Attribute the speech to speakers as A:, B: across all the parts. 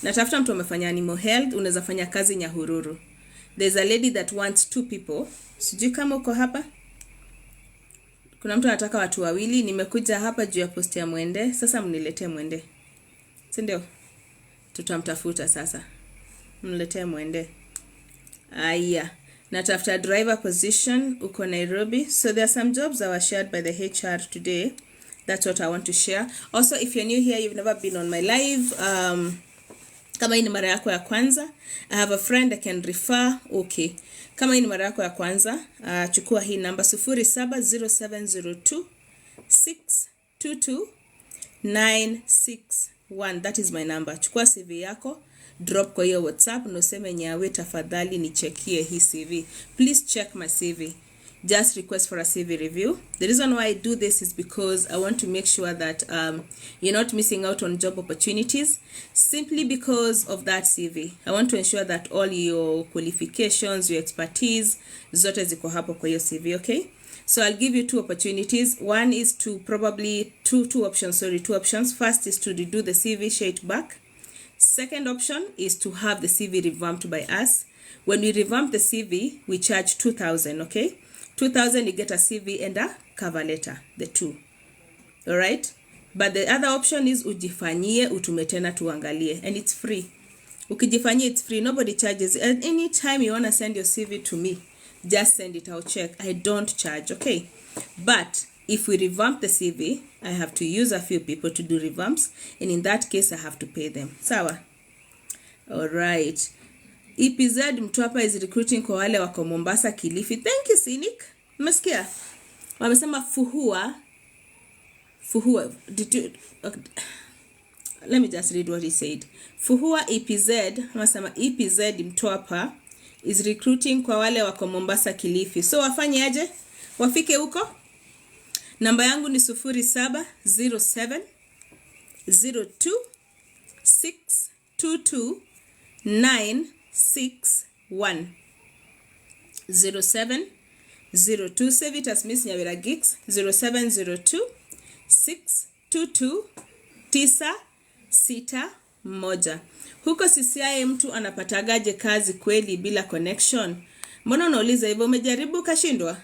A: Natafuta mtu amefanya animal health, unaweza fanya kazi Nyahururu. There's a lady that wants 2 people. Sijui kama uko hapa. Kuna mtu anataka watu wawili. Nimekuja hapa juu ya post ya Mwende. Sasa mniletee Mwende. Si ndio? Tutamtafuta sasa. Mniletee Mwende. Aya. Natafuta driver position uko Nairobi. So there are some jobs that were shared by the HR today. That's what I want to share. Also, if you're new here, you've never been on my live, kama hii ni mara yako ya kwanza, I have a friend I can refer. Okay. Kama hii ni mara yako ya kwanza, chukua hii namba 070702 622 961. That is my number. Chukua CV yako, drop kwa hiyo WhatsApp, na useme Nyawe tafadhali nichekie hii CV. Please check my CV. Just request for a CV review. The reason why I do this is because I want to make sure that you're not missing out on job opportunities simply because of that CV. I want to ensure that all your qualifications, your expertise, zote ziko hapo kwa hiyo CV, okay? So I'll give you 2 opportunities. One is to probably two options. First is to redo the CV, share it back. Second option is to have the CV revamped by us. When we revamp the CV, we charge 2,000, okay? 2,000 you get a CV and a cover letter, the 2. All right? But the other option is ujifanyie utume tena tuangalie, and it's free. Ukijifanyie, it's free. Nobody charges. At any time you want to send your CV to me, just send it. I'll check. I don't charge, okay? But if we revamp the CV, I have to use a few people to do revamps, and in that case I have to pay them. Sawa? All right. EPZ Mtwapa is recruiting kwa wale wako Mombasa, Kilifi. Thank you, Cynic. Umesikia? Wamesema Fuhua. Did you... Okay. Let me just read what he said. Fuhua EPZ, wamesema EPZ Mtwapa is recruiting kwa wale wako Mombasa, Kilifi. So wafanye aje? Wafike huko? Namba yangu ni 0707 02 622 961 0702. Save it as Miss Nyawira Geeks. 0702 622 961. Huko CCI mtu anapatagaje kazi kweli bila connection? Mbona unauliza hivyo? Umejaribu kashindwa?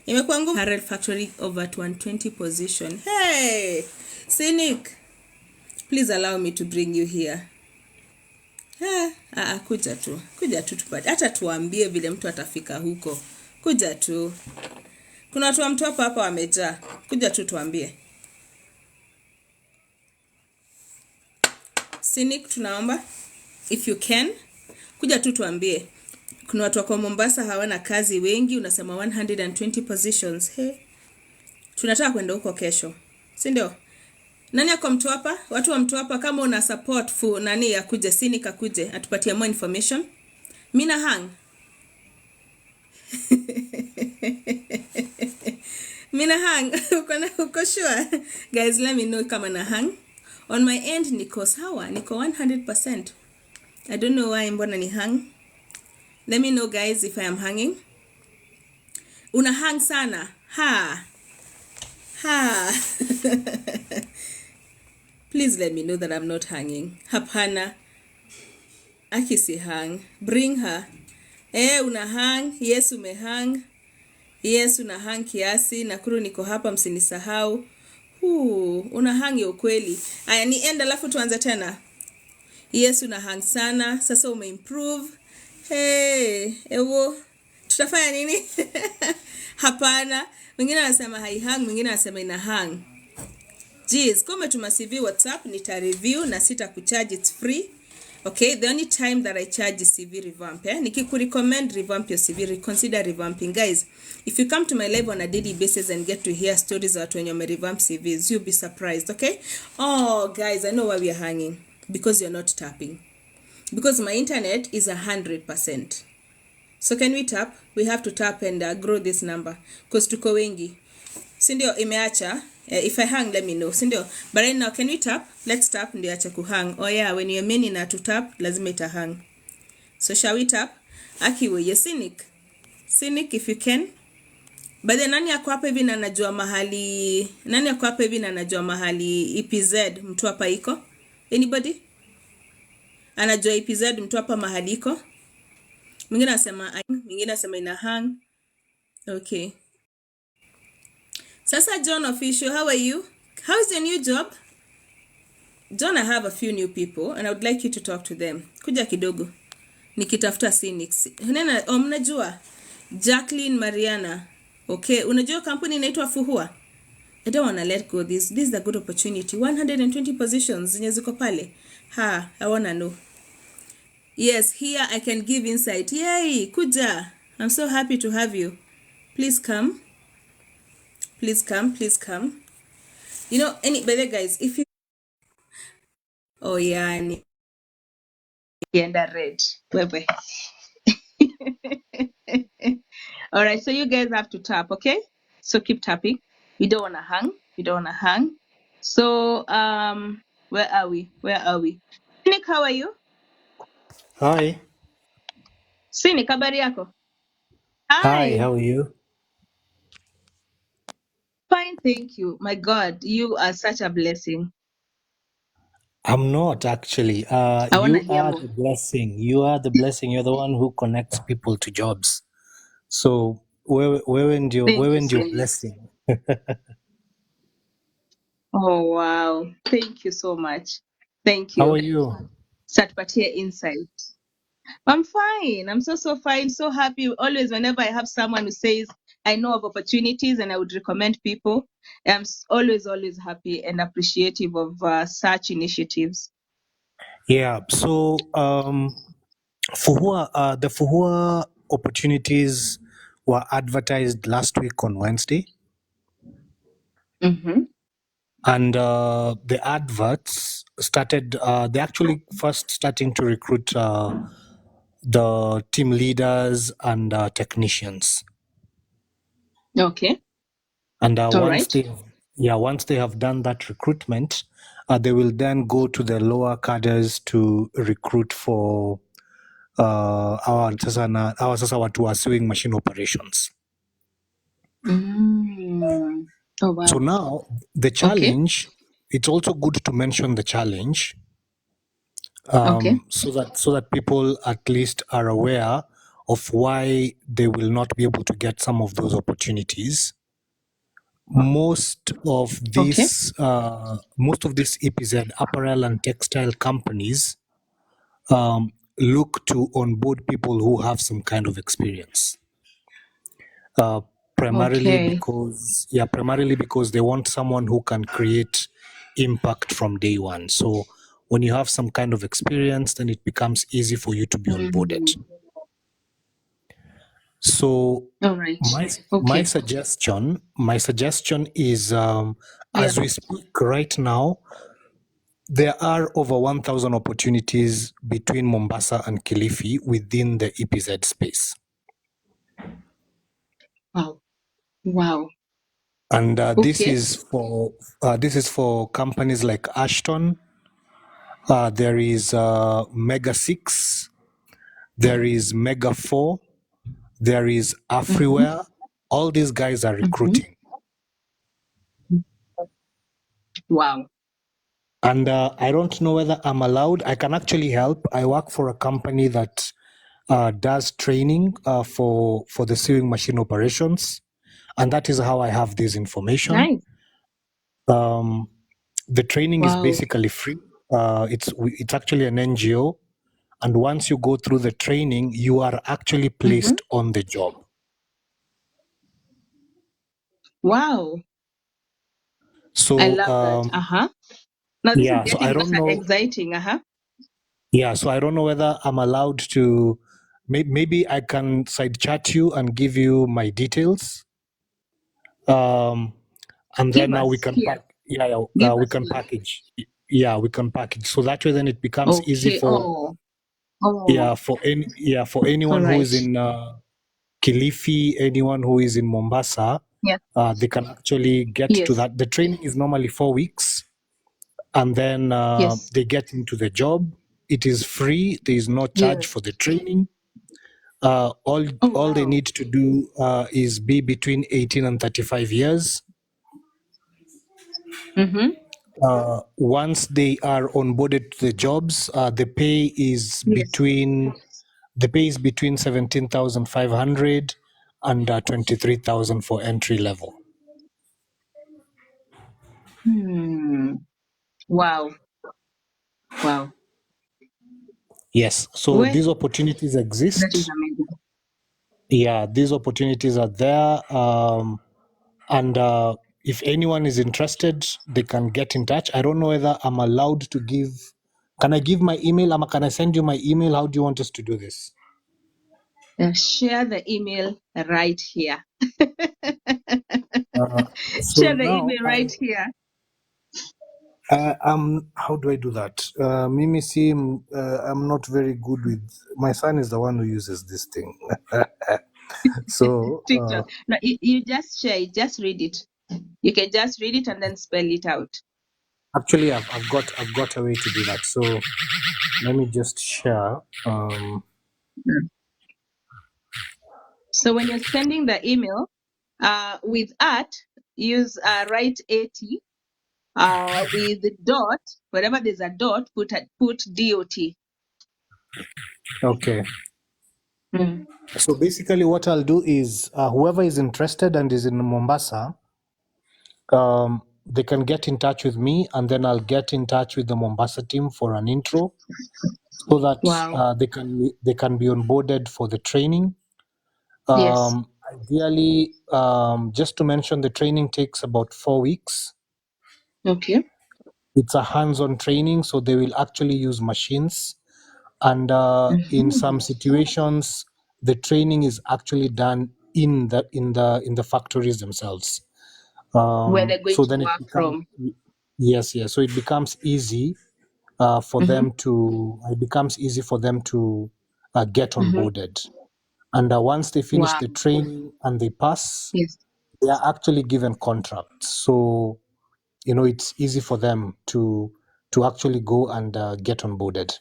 A: Imekuwa ngumu. Harrell Factory over 120 position. Hey, Cynic, please allow me to bring you here. Kuja tu tupate. Hata tuambie vile mtu atafika huko. Kuja tu. Kuna watu wa Mtwapa hapa wamejaa. Kuja tu tuambie. Cynic, tunaomba if you can, kuja tu tuambie. Kuna watu wa Mombasa hawana kazi wengi, unasema 120 positions. Hey. Tunataka kwenda huko kesho. Si ndio? Nani ako Mtwapa? Watu wa Mtwapa, kama una support for nani ya kuja, Cynic akuje atupatie more information. Mina hang. Mina hang. Uko sure? Guys, let me know kama na hang. On my end niko sawa, niko 100%. I don't know why mbona ni hang. Let me know guys if I am hanging. Una hang sana. Ha. Please let me know that I'm not hanging. Hapana. Akisi hang. Bring her. Una hang. Yes, umehang. Yes, una hang kiasi. Nakuru niko hapa, msinisahau. Una hang ya ukweli. Aya, ni enda alafu tuanze tena. Yes, una hang sana. Sasa umeimprove. Hey, tutafanya nini? Hapana. Mwingine anasema haihang, mwingine anasema ina hang. Jeez, kama tuma CV WhatsApp nita review na sita kucharge, it's free. Okay, the only time that I charge is CV revamp. Nikikurecommend revamp your CV, reconsider revamping. Guys, if you come to my live on a daily basis and get to hear stories about when you revamp CVs, you'll be surprised, okay? Oh, guys, I know why we are hanging. Because you're not tapping. Because my internet is 100%. So can we tap? We have to tap and grow this number. Because tuko wengi. Sindio, imeacha. If I hang, let me know. Sindio. But right now, can we tap? Let's tap. Ndio acha kuhang. Oh yeah, when you're meaning to tap, lazima ita hang. So shall we tap? Akiwe, you're Cynic. Cynic, if you can. But then nani ako hapa hivi na anajua mahali EPZ Mtwapa iko? Anybody anajua EPZ mtu hapa mahali iko? Mwingine anasema ina hang. Okay. Sasa John Official, how are you? How's your new job? John, I have a few new people and I would like you to talk to them. Kuja kidogo. Nikitafuta Cynics. Nena, mnajua? Jacqueline Mariana. Okay, unajua kampuni inaitwa Fuhua? I don't want to let go this. This is a good opportunity. 120 positions zenye ziko pale. Ha, I want to know. Yes, here I can give insight. Yay, kuja. I'm so happy to have you. Please come. Please come, please come. You know, by the way, guys, if you... Oh, yeah, nikienda red. Wewe. All right, so you guys have to tap, okay? So keep tapping. We don't want to hang. We don't want to hang. So, where are we? Where are we? Nick, how are you?
B: Hi.
A: Cynic, habari yako?
B: Hi,
A: Hi.
B: how are you?
A: Fine, thank you. My God, you are such a blessing.
B: I'm not actually.
A: I want to
B: You
A: hear
B: are
A: more.
B: the blessing. You are the blessing. You're the one who connects people to jobs. So
A: Thank
B: where
A: you
B: end
A: so
B: your
A: much.
B: blessing?
A: Oh, wow. Thank you so much. Thank
B: How are
A: you.
B: you?
A: Satpatia insight. I'm fine. I'm so fine. So happy. Always, whenever I have someone who says, I know of opportunities and I would recommend people, I'm always happy and appreciative of such initiatives.
B: Yeah. So the Fuhua opportunities were advertised last week on Wednesday,
A: Mm-hmm.
B: and the adverts started. They actually first starting to recruit the team leaders and technicians.
A: Okay.
B: And
A: All right.
B: once they have done that recruitment, they will then go to the lower cadres to recruit for our sasa watu wa sewing machine operations.
A: Mm. Oh, wow.
B: So now the
A: Okay.
B: challenge, it's also good to mention the challenge,
A: Okay.
B: so that people at least are aware of why they will not be able to get some of those opportunities. Most of
A: Okay.
B: these EPZ apparel and textile companies look to onboard people who have some kind of experience. Primarily
A: Okay.
B: because they want someone who can create impact from day one. So when you have some kind of experience, then it becomes easy for you to be onboarded.
A: Mm.
B: So
A: All right.
B: my
A: Okay.
B: suggestion is,
A: Yeah.
B: as we speak right now, there are over 1,000 opportunities between Mombasa and Kilifi within the EPZ space.
A: Wow. Wow.
B: And
A: Okay.
B: this is for companies like Ashton. There is Mega 6. There is Mega 4. There is
A: Mm-hmm.
B: Afriware. All these guys are
A: Mm-hmm.
B: recruiting.
A: Wow.
B: And I don't know whether I'm allowed. I can actually help. I work for a company that does training for the sewing machine operations, and that is how I have this information.
A: Nice.
B: The training is
A: Wow.
B: basically free. It's actually an NGO, and once you go through the training, you are actually
A: Mm-hmm.
B: placed on the job.
A: Wow. I
B: So
A: love that. Uh-huh. Now this is
B: yeah, so I
A: getting
B: don't know.
A: exciting. Uh-huh.
B: Yeah, so I don't know whether I'm allowed to. Maybe I can side chat you and give you my details. And then
A: Give
B: now we
A: us
B: can
A: here.
B: yeah,
A: Give
B: we
A: us
B: can
A: here.
B: package. Yeah, we can package. So that way, then it becomes easy
A: Okay.
B: for
A: Oh. Oh.
B: for
A: All
B: anyone who
A: right.
B: is in Kilifi, anyone who is in Mombasa,
A: Yes.
B: they can actually get to
A: Yes.
B: that. The training is normally 4 weeks, and then
A: Yes.
B: they get into the job. It is free. There is no charge
A: Yes.
B: for the training.
A: Oh,
B: All they
A: wow.
B: need to do is be between 18 and 35 years.
A: Mm-hmm.
B: Once they are onboarded to the jobs,
A: Yes.
B: the pay is between 17,500 and 23,000 for entry level.
A: Hmm. Wow. Wow.
B: Yes, so
A: Well,
B: these opportunities
A: that is
B: exist.
A: amazing.
B: Yeah, these opportunities are there. And if anyone is interested, they can get in touch. I don't know whether I'm allowed to give. Can I give my email? Can I send you my email? How do you want us to do this?
A: Share the email right here.
B: Uh, so
A: Share the
B: now
A: email right here.
B: how do I do that? Mimi, see, I'm not very good with. My son is the one who uses this thing. So
A: TikTok. No, you just share it. Just read it. You can just read it and then spell it out.
B: actually, I've got a way to do that. So let me just share.
A: Mm. So when you're sending the email, with at, use write 80. With the dot, wherever there's a dot, put dot.
B: Okay.
A: Mm.
B: So basically, what I'll do is whoever is interested and is in Mombasa, they can get in touch with me, and then I'll get in touch with the Mombasa team for an intro, so that
A: Wow.
B: they can be onboarded for the training.
A: Yes.
B: Ideally, just to mention, the training takes about 4 weeks.
A: Okay.
B: It's a hands-on training, so they will actually use machines, and in
A: Mhm.
B: some situations, the training is actually done in the factories themselves.
A: Where they're going
B: So
A: to
B: then it
A: work
B: becomes
A: from.
B: yes. So it becomes easy for
A: Hmm.
B: them to. It becomes easy for them to get
A: Hmm.
B: onboarded. And once they finish
A: Wow.
B: the training and they pass,
A: Yes.
B: they are actually given contracts. So it's easy for them to actually go and get onboarded.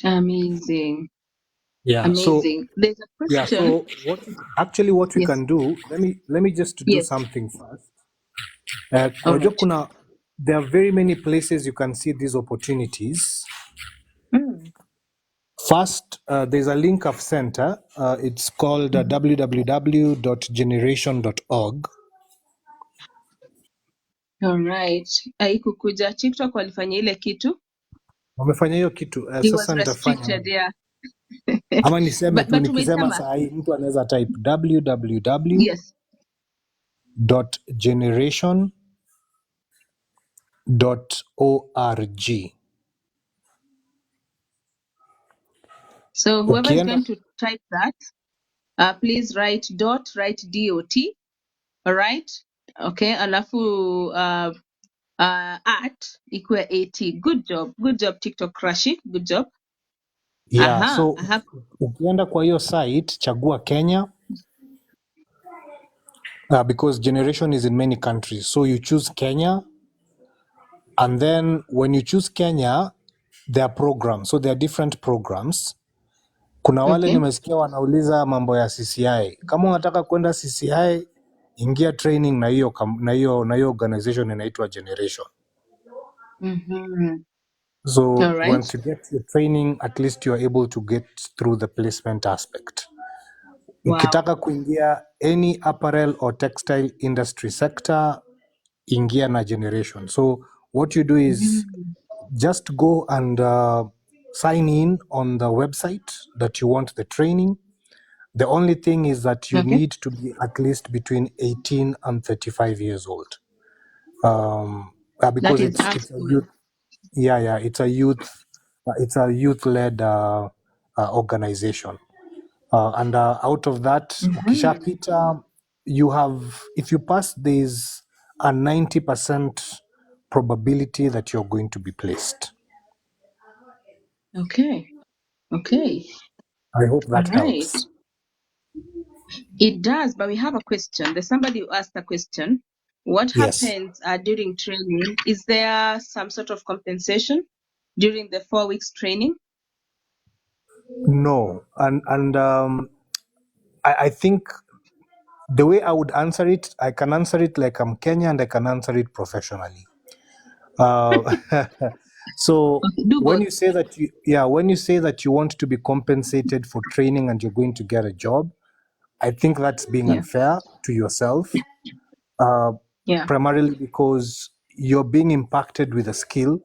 A: Amazing.
B: Yeah. So
A: Amazing. There's a
B: yeah.
A: question.
B: So what we
A: Yes.
B: can do? Let me just do
A: Yes.
B: something first.
A: All
B: Unajua
A: right.
B: kuna there are very many places you can see these opportunities.
A: Mm.
B: First, there's a link I've sent. It's called
A: Mhm.
B: www.generation.org.
A: All right. Haikukuja TikTok walifanya ile kitu.
B: Wamefanya hiyo kitu.
A: It was
B: Sasa nitafanya
A: restricted,
B: aje?
A: yeah.
B: Ama niseme tu,
A: But
B: nikisema
A: umesema.
B: saa hii mtu anaweza type
A: Yes.
B: www.generation.org.
A: So whoever is
B: Ukienda
A: going to type that, please write dot, write dot. All right. Okay. Alafu at equal 80. Good job. Good job, TikTok Crush. Good job.
B: yeah,
A: Aha.
B: so
A: Aha.
B: ukienda kwa hiyo site chagua Kenya, because generation is in many countries. So you choose Kenya, and then when you choose Kenya, there are programs. So there are different programs. Kuna wale
A: Okay.
B: nimesikia wanauliza mambo ya CCI. Kama unataka kwenda CCI, ingia training na hiyo organization inaitwa Generation.
A: Mm-hmm.
B: So
A: All right.
B: once you get your training, at least you are able to get through the placement aspect.
A: Wow.
B: Ukitaka kuingia any apparel or textile industry sector, ingia na Generation. So what you do is
A: Mm.
B: just go and sign in on the website that you want the training. The only thing is that you
A: Okay.
B: need to be at least between 18 and 35 years old,
A: That
B: because
A: is
B: it's a youth.
A: absolute.
B: Yeah, it's a youth-led organization. And out of that,
A: Mm-hmm.
B: ukishapita, if you pass, there's a 90% probability that you're going to be placed.
A: Okay. Okay.
B: I hope
A: All
B: that
A: right.
B: helps.
A: It does, but we have a question. There's somebody who asked a question. What
B: Yes.
A: happens during training? Is there some sort of compensation during the 4 weeks training?
B: No. And I think the way I would answer it, I can answer it like I'm Kenya, and I can answer it professionally. Uh, so
A: Okay, do
B: when
A: both.
B: you say that when you say that you want to be compensated for training and you're going to get a job, I think that's being
A: Yeah.
B: unfair to yourself, uh,
A: Yeah.
B: primarily because you're being impacted with a skill,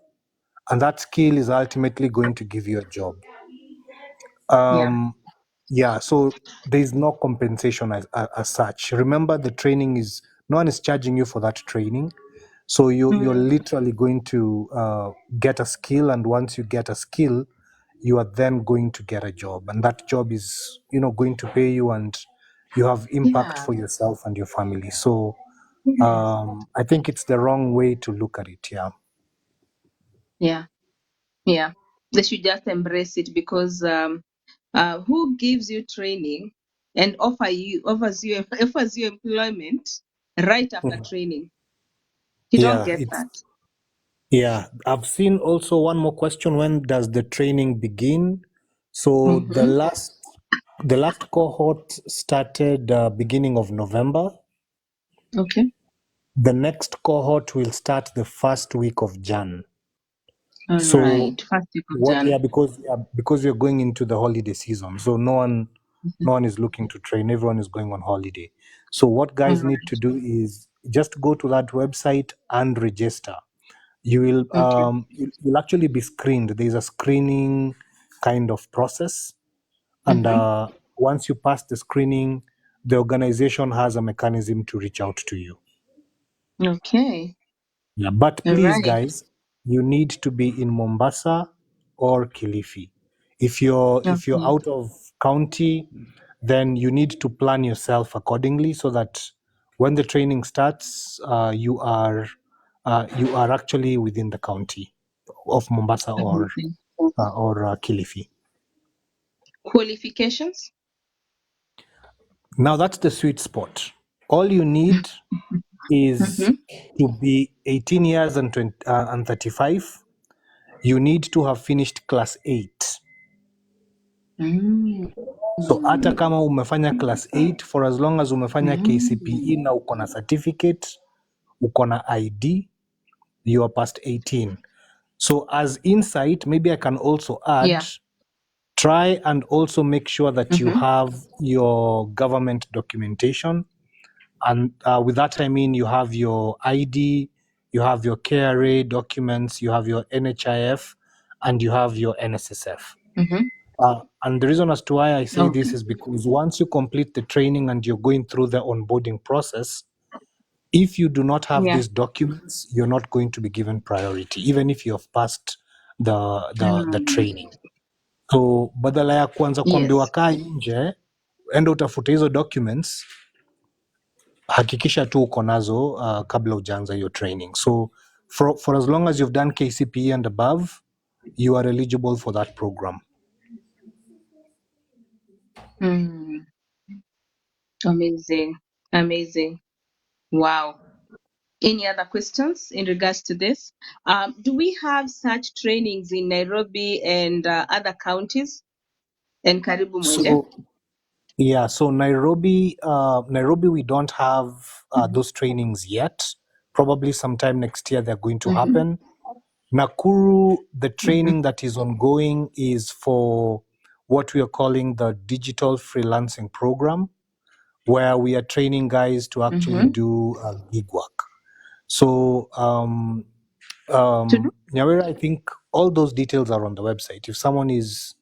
B: and that skill is ultimately going to give you a job.
A: Yeah.
B: Yeah, so there's no compensation as such. Remember, the training is no one is charging you for that training. So you're
A: Mm.
B: literally going to get a skill, and once you get a skill, you are then going to get a job, and that job is going to pay you, and you have impact
A: Yeah.
B: for yourself and your family. So
A: Yes.
B: I think it's the wrong way to look at it. Yeah.
A: Yeah. Yeah. They should just embrace it because who gives you training and offers you employment right after
B: Mhm.
A: training? You don't
B: Yeah,
A: get
B: it's
A: that.
B: yeah. I've seen also one more question: when does the training begin? So
A: Mm-hmm.
B: the last cohort started beginning of November.
A: Okay.
B: The next cohort will start the first week of Jan.
A: All
B: So
A: right. First week of
B: what?
A: Jan.
B: Because we're going into the holiday season, so
A: Mhm.
B: no one is looking to train. Everyone is going on holiday. So what
A: All
B: guys need
A: right.
B: to do is just go to that website and register.
A: Okay.
B: You'll actually be screened. There's a screening kind of process, and
A: Mm-hmm.
B: once you pass the screening, the organization has a mechanism to reach out to you.
A: Okay.
B: Yeah, but
A: All
B: please,
A: right.
B: guys, you need to be in Mombasa or Kilifi. If you're
A: Okay.
B: out of county, then you need to plan yourself accordingly so that when the training starts, you are actually within the county of Mombasa
A: Amazing.
B: or Kilifi.
A: Qualifications?
B: Now that's the sweet spot. All you need is
A: Mm-hmm.
B: to be 18 years and 35. You need to have finished class 8.
A: Mm.
B: So hata kama umefanya class 8, for as long as umefanya
A: Mm.
B: KCPE na uko na certificate, uko na ID, you are past 18. So as insight, maybe I can also add,
A: Yeah.
B: try and also make sure that you
A: Mm-hmm.
B: have your government documentation. And with that, I mean you have your ID, you have your KRA documents, you have your NHIF, and you have your NSSF.
A: Mm-hmm.
B: And the reason as to why I say this
A: Okay.
B: is because once you complete the training and you're going through the onboarding process, if you do not have
A: Yeah.
B: these documents, you're not going to be given priority, even if you have passed the
A: Mm.
B: training. So badala ya kuanza kuambiwa
A: Yes.
B: kaa nje, enda utafute hizo documents, hakikisha tu uko nazo kabla ujaanza your training. So for as long as you've done KCPE and above, you are eligible for that program.
A: Mm. Amazing. Amazing. Wow. Any other questions in regards to this? Do we have such trainings in Nairobi and other counties? And Karibu Mwenje?
B: So yeah, so Nairobi, we don't have
A: Mm-hmm.
B: those trainings yet. Probably sometime next year they're going to
A: Mm-hmm.
B: happen. Nakuru, the
A: Mm-hmm.
B: training that is ongoing is for what we are calling the digital freelancing program, where we are training guys to actually
A: Mm-hmm.
B: do gig work. So,
A: To do?
B: Nyawera, I think all those details are on the website. If someone is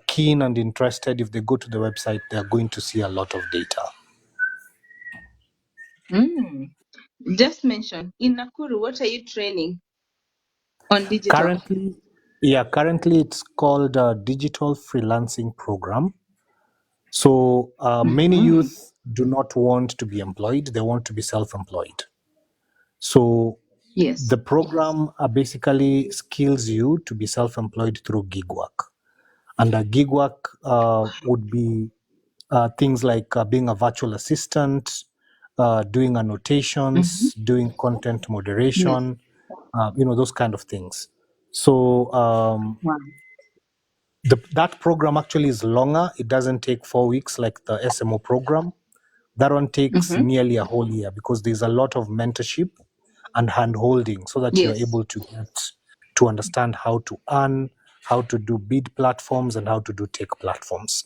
B: keen and interested, if they go to the website, they're going to see a lot of data.
A: Mm. Just mention in Nakuru, what are you training on digital?
B: Currently it's called a digital freelancing program. So many
A: Mm-hmm.
B: youth do not want to be employed; they want to be self-employed. So
A: Yes.
B: the program basically skills you to be self-employed through gig work. And a gig work would be things like being a virtual assistant, doing
A: Mm-hmm.
B: annotations, doing content
A: Yes.
B: moderation, those kind of things. So
A: Wow.
B: that program actually is longer. It doesn't take 4 weeks like the SMO program. That one takes
A: Mm-hmm.
B: nearly a whole year because there's a lot of mentorship and hand holding so that you're
A: Yes.
B: able to get to understand how to earn, how to do bid platforms, and how to do tech platforms.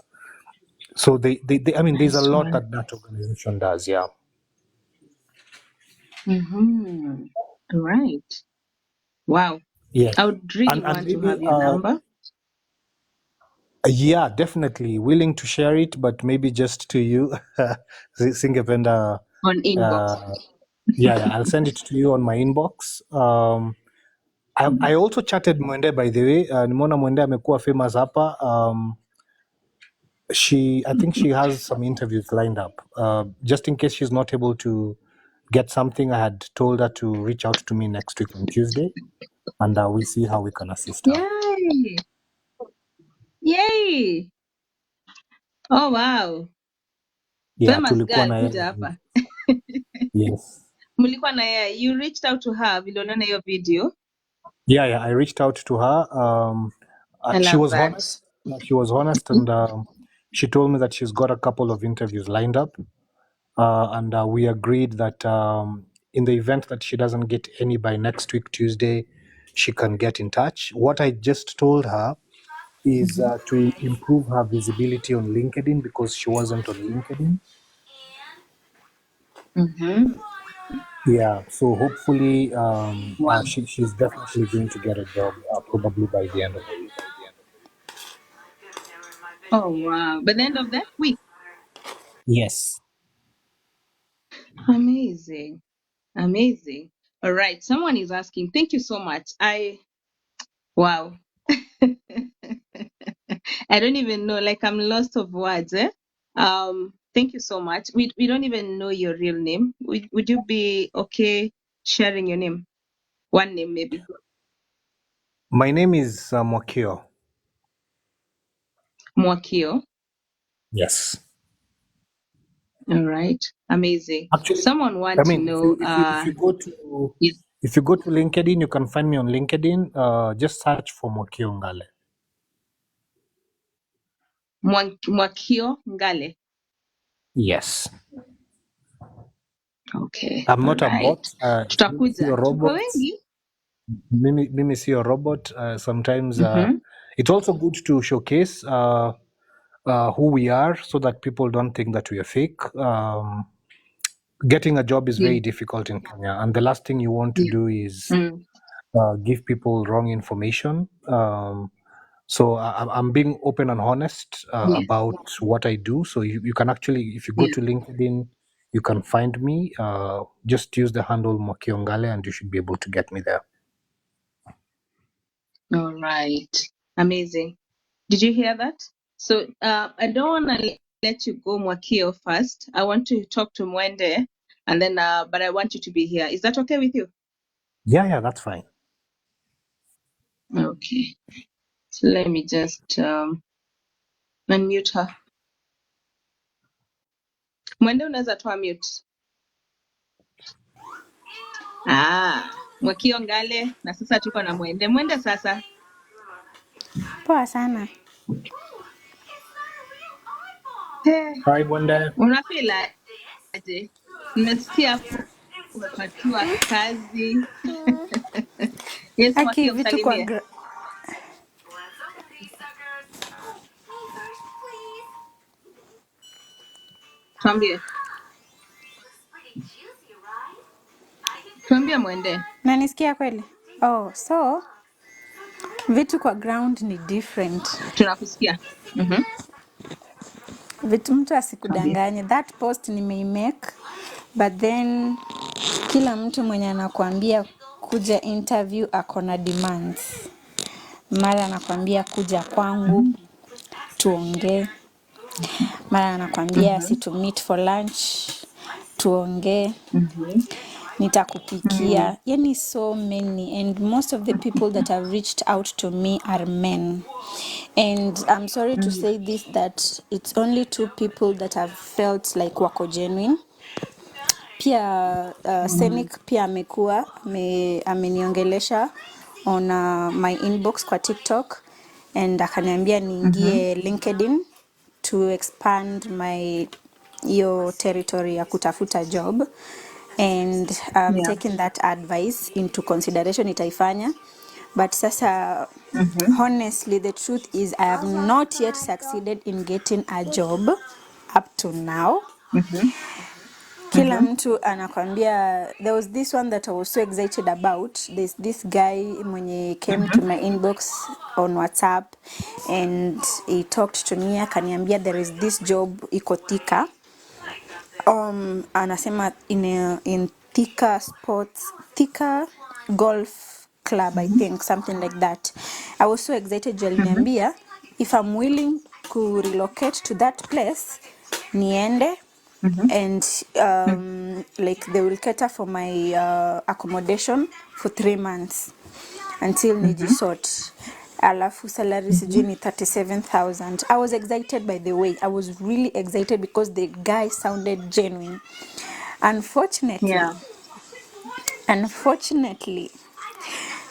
B: So I mean, there's a
A: Nice
B: lot
A: one.
B: that organization does. Yeah.
A: Mm-hmm. Right. Wow.
B: Yes.
A: I would really
B: And
A: want to
B: maybe
A: have your number
B: yeah, definitely willing to share it, but maybe just to you. Singapenda.
A: on inbox.
B: Yeah, I'll send it to you on my inbox. I also chatted Mwende, by the way. Nimeona Mwende amekuwa famous hapa. I think she has some interviews lined up. Just in case she's not able to get something, I had told her to reach out to me next week on Tuesday, and we see how we can assist her.
A: Yay! Yay! Oh wow.
B: Yeah,
A: Famous
B: tulikuwa
A: girl
B: na
A: kuja
B: yeye.
A: hapa.
B: Yes.
A: Mlikuwa na yeye. You reached out to her vile unaona hiyo video.
B: Yeah, I reached out to her.
A: I
B: She
A: love
B: was
A: that.
B: honest. She was honest, and she told me that she's got a couple of interviews lined up. And we agreed that in the event that she doesn't get any by next week, Tuesday, she can get in touch. What I just told her is to improve her visibility on LinkedIn because she wasn't on LinkedIn.
A: Mm-hmm.
B: Yeah, so hopefully
A: Wow.
B: she's definitely going to get a job probably by the end of the week.
A: Oh wow. By the end of that week.
B: Yes.
A: Amazing. Amazing. All right. Someone is asking. Thank you so much. Wow. I don't even know. Like I'm lost of words. Thank you so much. We don't even know your real name. Would you be okay sharing your name? One name maybe.
B: My name is Mwakio.
A: Mwakio.
B: Yes.
A: All right. Amazing.
B: Actually,
A: Someone
B: I
A: want to
B: mean,
A: know yes,
B: if you go to LinkedIn, you can find me on LinkedIn. Just search for Mwakio Ngale.
A: Mwakio Ngale.
B: Yes.
A: Okay.
B: I'm
A: All
B: not a
A: right.
B: bot. Mimi
A: Tutakuja.
B: sio
A: Tuko
B: robot.
A: wengi.
B: Mimi sio robot. Sometimes
A: Mhm.
B: it's also good to showcase who we are so that people don't think that we are fake. Getting a job is
A: Yeah.
B: very difficult in Kenya, and the last thing you want to
A: Yeah.
B: do is
A: Mm.
B: give people wrong information. So I'm being open and honest
A: Yes.
B: about what I do. So you can actually, if you go
A: Yeah.
B: to LinkedIn, you can find me. Just use the handle Mokiongale and you should be able to get me there.
A: All right. Amazing. Did you hear that? So I don't want to let you go, Mwakio, first. I want to talk to Mwende, and then, but I want you to be here. Is that okay with you?
B: Yeah, that's fine.
A: Okay. So let me just unmute her. Mwende, unaweza toa mute. Mwakio Ngale, na sasa tuko na Mwende. Mwende sasa.
C: Poa sana.
A: Hey,
B: Hi, Wanda.
A: unafeel aje? Nimesikia umepatiwa kazi. Yes,
C: Aki
A: Mwakio,
C: vitu kwa
A: msalimie. Tuambie. Tuambie Mwende.
C: nanisikia kweli? Oh, so vitu kwa ground ni different.
A: Tunakusikia. Mhm.
C: Vitu mtu
A: Tuambie.
C: asikudanganye. That post nimeimake, but then kila mtu mwenye anakuambia kuja interview ako na demands. Mara anakuambia kuja kwangu tuongee, mara anakuambia si
A: Mhm.
C: to meet for lunch tuongee,
A: Mhm. Mm.
C: nitakupikia, yani so many, and most of the people that have reached out to me are men, and I'm sorry to
A: Mm.
C: say this, that it's only two people that have felt like wako genuine. Pia
A: Mm.
C: Senik pia ameniongelesha on my inbox kwa TikTok, and akaniambia
A: Mhm.
C: niingie LinkedIn to expand my hiyo territory ya kutafuta job, and
A: Yeah.
C: taking that advice into consideration itaifanya. But sasa,
A: Mm-hmm.
C: honestly, the truth is I have not yet succeeded in getting a job up to now.
A: Mm-hmm.
C: Kila mtu anakwambia, there was this one that I was so excited about. There's this guy mwenye came to my inbox on WhatsApp and he talked to me, akaniambia there is this job iko Thika. Anasema in Thika Sports, Thika Golf Club, I think, something like that. I was so excited, juu aliniambia if I'm willing to relocate to that place, niende, and like they will cater for my accommodation for 3 months until nijisort. Alafu salary sijui ni 37,000. I was excited, by the way. I was really excited because the guy sounded genuine. Unfortunately,
A: Yeah.
C: unfortunately,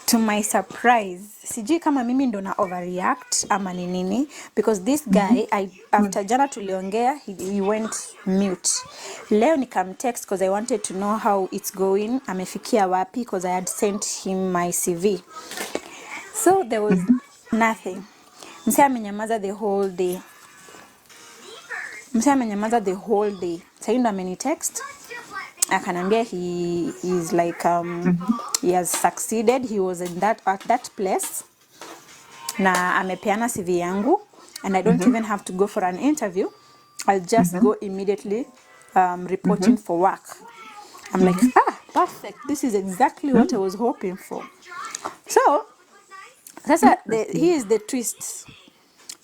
C: to my surprise, sijui kama mimi ndo na overreact ama ni nini, because this guy, after jana tuliongea, he went mute. Leo nikamtext because I wanted to know how it's going, amefikia wapi, because I had sent him my CV. So there was nothing. Mse amenyamaza the whole day. Sasa ndo amenitext akanambia he is like he has succeeded, he was at that place na amepeana CV yangu, and I don't even have to go for an interview. I'll just go immediately reporting for work. I'm like, perfect, this is exactly what I was hoping for. So sasa
A: Interesting.
C: here is the twist.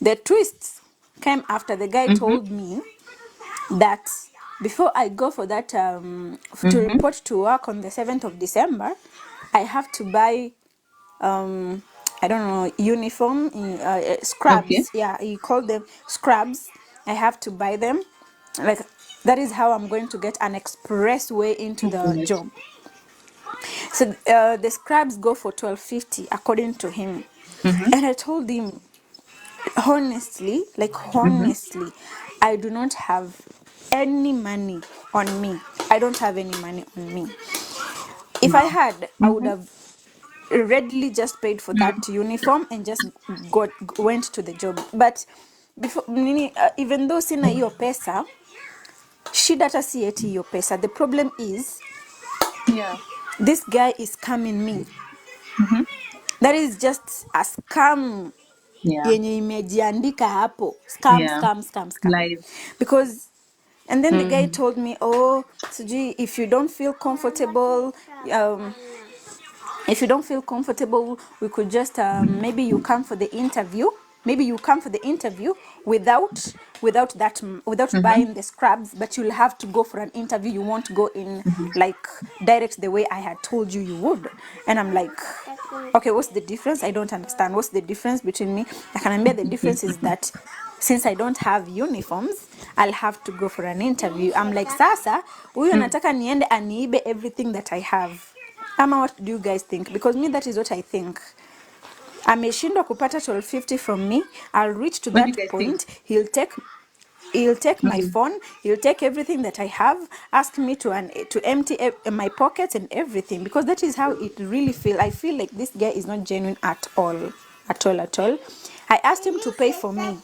C: The twist came after the guy told me that before I go for that to report to work on the 7th of December, I have to buy I don't know, uniform,
A: Okay.
C: scrubs. Yeah, he called them scrubs. I have to buy them. Like, that is how I'm going to get an express way into
A: Oh
C: the
A: gosh.
C: job. So the scrubs go for 12.50 according to him. And I told him, honestly, I do not have any money on me. I don't have any money on me. If I
A: Wow.
C: had, I would have readily just paid for that uniform and just went to the job. But before even though sina hiyo pesa, shida hata si eti hiyo pesa. The problem is
A: Yeah.
C: this guy is scamming me. That is just a scam
A: Yeah.
C: yenye imejiandika hapo. Scam,
A: Yeah.
C: scam, scam, scam.
A: Live.
C: Because, and then the guy told me, oh, sijui, if you don't feel comfortable, we could just maybe you come for the interview. Maybe you come for the interview without buying the scrubs, but you'll have to go for an interview. You won't go in like direct the way I had told you would. And I'm like, okay, what's the difference? I don't understand. What's the difference between me? I can remember the difference is that since I don't have uniforms, I'll have to go for an interview. I'm like, sasa, huyu nataka niende aniibe everything that I have. Ama, what do you guys think? Because me, that is what I think. Ameshindwa kupata 12.50 from me. I'll reach to
A: What do you
C: that
A: guys think?
C: point. He'll take my phone. He'll take everything that I have. Ask me to empty my pockets and everything, because that is how it really feels. I feel like this guy is not genuine at all, at all, at all. I asked him to pay for me.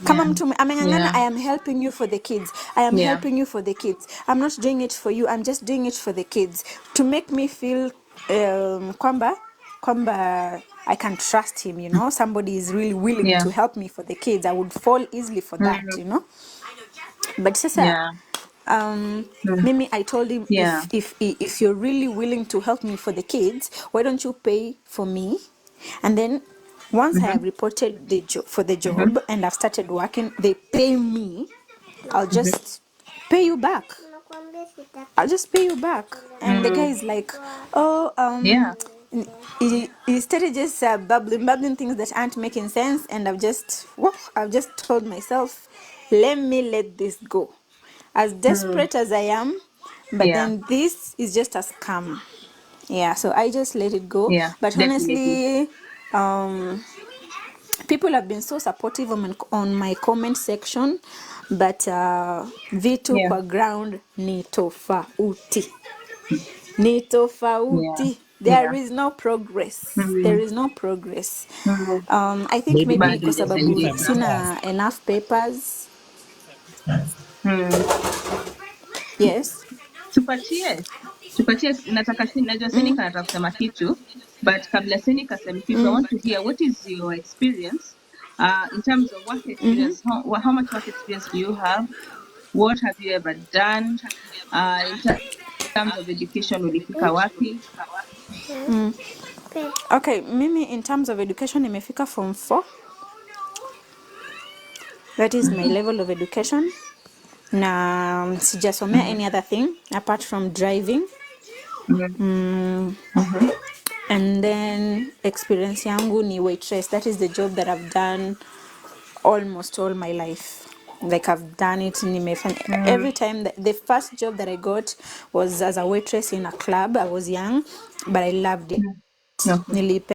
C: Kama
A: Yeah.
C: mtu ameng'ang'ana,
A: Yeah.
C: I am helping you for the kids. I am
A: Yeah.
C: helping you for the kids. I'm not doing it for you. I'm just doing it for the kids. To make me feel kwamba I can trust him, you know. Somebody is really willing
A: Yeah.
C: to help me for the kids. I would fall easily for that, you know. But sasa,
A: Yeah. Mm.
C: Mimi, I told him,
A: Yeah.
C: if you're really willing to help me for the kids, why don't you pay for me? And then once I have reported for the job and I've started working, they pay me, I'll just pay you back. I'll just pay you back. And the guy is like, oh,
A: Yeah.
C: he started just babbling things that aren't making sense, and I've just told myself, let this go. As desperate as I am, but
A: Yeah.
C: then this is just a scam. Yeah, so I just let it go.
A: Yeah.
C: But
A: Definitely.
C: honestly, people have been so supportive on my comment section. but vitu
A: Yeah.
C: kwa ground ni tofauti.
A: Yeah.
C: There
A: Yeah.
C: is no progress. There
A: Mm.
C: is no progress.
A: Mm.
C: I think
B: Maybe
C: maybe
A: Bado
C: kwa
B: if
C: sababu
B: I
A: hujasaidia.
B: may
C: sina
B: ask,
C: enough papers.
A: Mm.
C: Yes.
A: Tupatie nataka najua Senika anataka kusema kitu, but kabla Senika aseme kitu, I want to hear what is your experience in terms of work experience. How much work experience do you have? What have you ever done? In terms of education ulifika wapi?
C: Okay, mimi in terms of education nimefika form 4. That is my level of education. Na sijasomea any other thing apart from driving. And then experience yangu ni waitress. That is the job that I've done almost all my life. Like I've done it every time. The first job that I got was as a waitress in a club. I was young, but I loved it.
A: Okay.
C: Nilipe